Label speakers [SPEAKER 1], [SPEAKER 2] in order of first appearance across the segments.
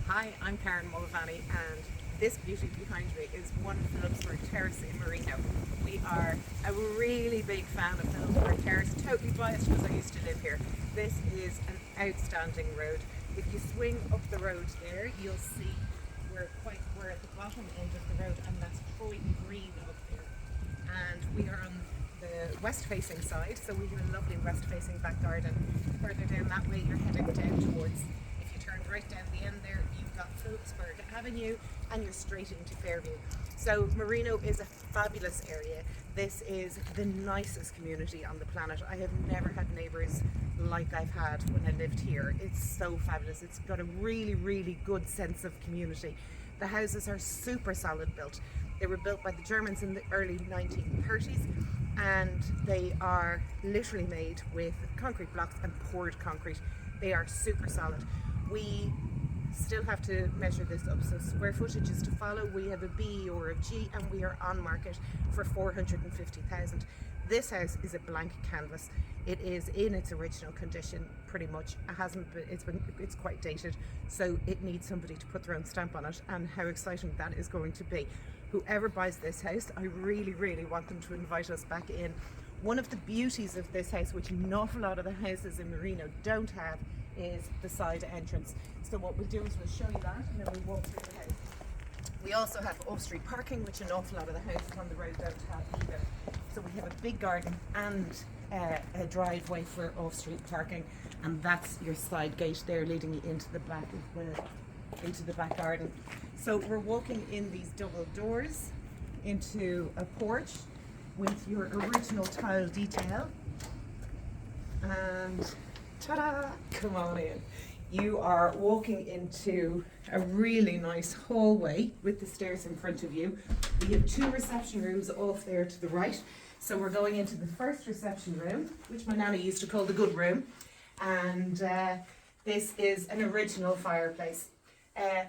[SPEAKER 1] Hi, I'm Karen Mullivany, and this beauty behind me is One Phillipsburg Terrace in Marino. We are a really big fan of Phillipsburg Terrace, totally biased because I used to live here. This is an outstanding road. If you swing up the road there, you'll see we're at the bottom end of the road, and that's Croydon Green up there. And we are on the west facing side, so we have a lovely west facing back garden. Further down that way, you're heading down towards, if you turn right down the end there, you've got Phillipsburg Avenue and you're straight into Fairview. So Marino is a fabulous area. This is the nicest community on the planet. I have never had neighbours like I've had when I lived here. It's so fabulous. It's got a really, really good sense of community. The houses are super solid built. They were built by the Germans in the early 1930s, and they are literally made with concrete blocks and poured concrete. They are super solid. We still have to measure this up, so square footage is to follow. We have a B or a G, and we are on market for 450,000. This house is a blank canvas. It is in its original condition, pretty much. It hasn't been, it's quite dated, so it needs somebody to put their own stamp on it, and how exciting that is going to be. Whoever buys this house, I really, really want them to invite us back in. One of the beauties of this house, which an awful lot of the houses in Marino don't have, is the side entrance. So what we'll do is we'll show you that, and then we'll walk through the house. We also have off-street parking, which an awful lot of the houses on the road don't have either. So we have a big garden and a driveway for off-street parking, and that's your side gate there leading you into the back of the back garden. So we're walking in these double doors into a porch with your original tile detail, and ta-da! Come on in. You are walking into a really nice hallway with the stairs in front of you. We have two reception rooms off there to the right. So we're going into the first reception room, which my nana used to call the good room. And this is an original fireplace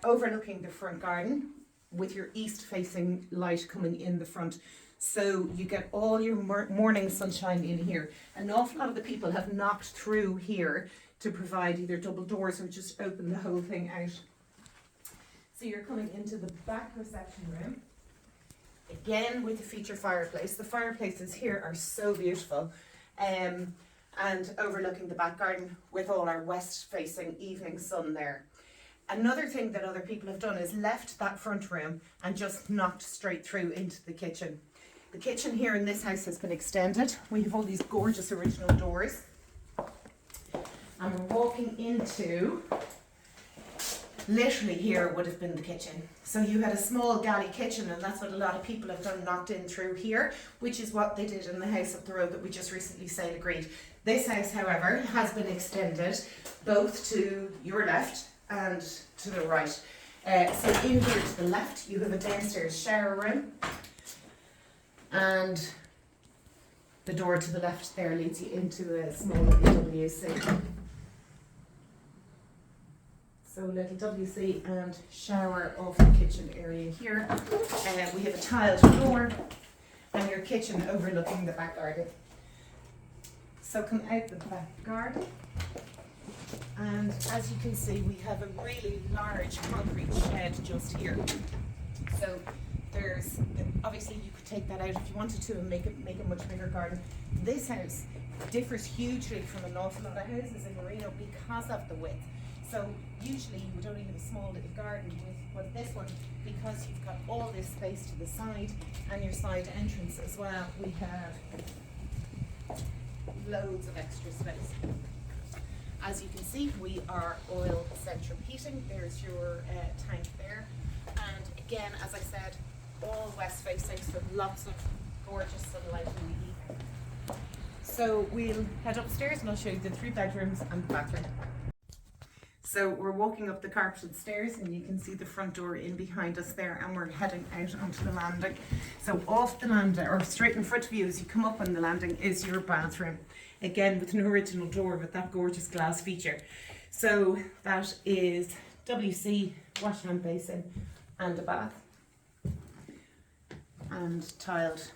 [SPEAKER 1] overlooking the front garden with your east facing light coming in the front. So you get all your morning sunshine in here. An awful lot of the people have knocked through here to provide either double doors or just open the whole thing out. So you're coming into the back reception room, again with a feature fireplace. The fireplaces here are so beautiful, and overlooking the back garden with all our west facing evening sun there. Another thing that other people have done is left that front room and just knocked straight through into the kitchen. The kitchen here in this house has been extended. We have all these gorgeous original doors. And we're walking into, literally here would have been the kitchen. So you had a small galley kitchen, and that's what a lot of people have done, knocked in through here, which is what they did in the house up the road that we just recently sale agreed. This house, however, has been extended both to your left and to the right. So in here to the left, you have a downstairs shower room, and the door to the left there leads you into a small WC. So little WC and shower off the kitchen area here. We have a tiled floor and your kitchen overlooking the back garden. So come out the back garden, and as you can see, we have a really large concrete shed just here. So there's, obviously you could take that out if you wanted to and make a much bigger garden. This house differs hugely from an awful lot of houses in Marino because of the width. So usually you would only have a small little garden with this one, because you've got all this space to the side and your side entrance as well. We have loads of extra space. As you can see, we are oil central heating. There's your tank there. And again, as I said, all west facing, so lots of gorgeous sunlight in the evening. So we'll head upstairs and I'll show you the 3 bedrooms and the bathroom. So we're walking up the carpeted stairs, and you can see the front door in behind us there, and we're heading out onto the landing. So off the landing, or straight in front of you as you come up on the landing, is your bathroom. Again with an original door with that gorgeous glass feature. So that is WC, wash hand basin and a bath, and tiled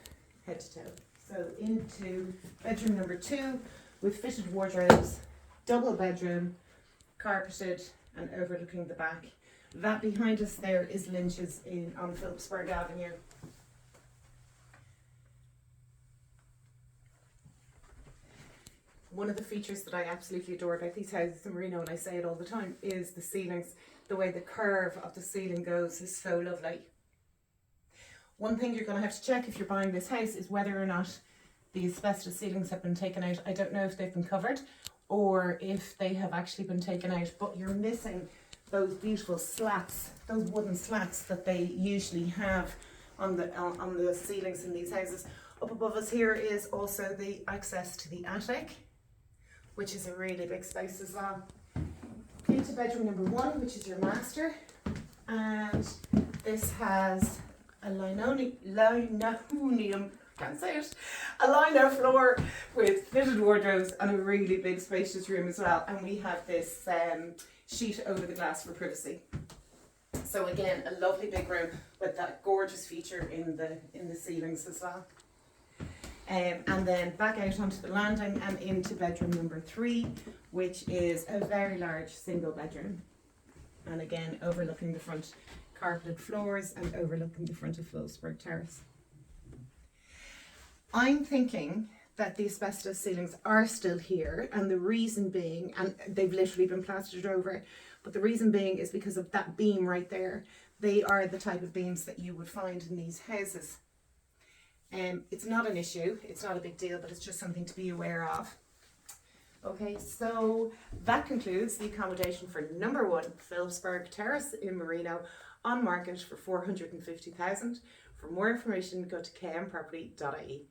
[SPEAKER 1] head to toe. So into bedroom number 2 with fitted wardrobes, double bedroom, carpeted and overlooking the back. That behind us there is Lynch's on Phillipsburg Avenue. One of the features that I absolutely adore about these houses in Marino, and I say it all the time, is the ceilings. The way the curve of the ceiling goes is so lovely. One thing you're going to have to check if you're buying this house is whether or not the asbestos ceilings have been taken out. I don't know if they've been covered or if they have actually been taken out, but you're missing those beautiful slats, those wooden slats that they usually have on the ceilings in these houses. Up above us here is also the access to the attic, which is a really big space as well. Into bedroom number 1, which is your master, and this has a linoleum, can't say it, a lino floor with fitted wardrobes and a really big spacious room as well. And we have this sheet over the glass for privacy. So again, a lovely big room with that gorgeous feature in the ceilings as well. And then back out onto the landing and into bedroom number 3, which is a very large single bedroom. And again, overlooking the front, carpeted floors and overlooking the front of Phillipsburg Terrace. I'm thinking that the asbestos ceilings are still here, and the reason being, and they've literally been plastered over, but the reason being is because of that beam right there. They are the type of beams that you would find in these houses. It's not an issue, it's not a big deal, but it's just something to be aware of. Okay, so that concludes the accommodation for number 1, Phillipsburg Terrace in Marino, on market for 450,000. For more information, go to kmproperty.ie.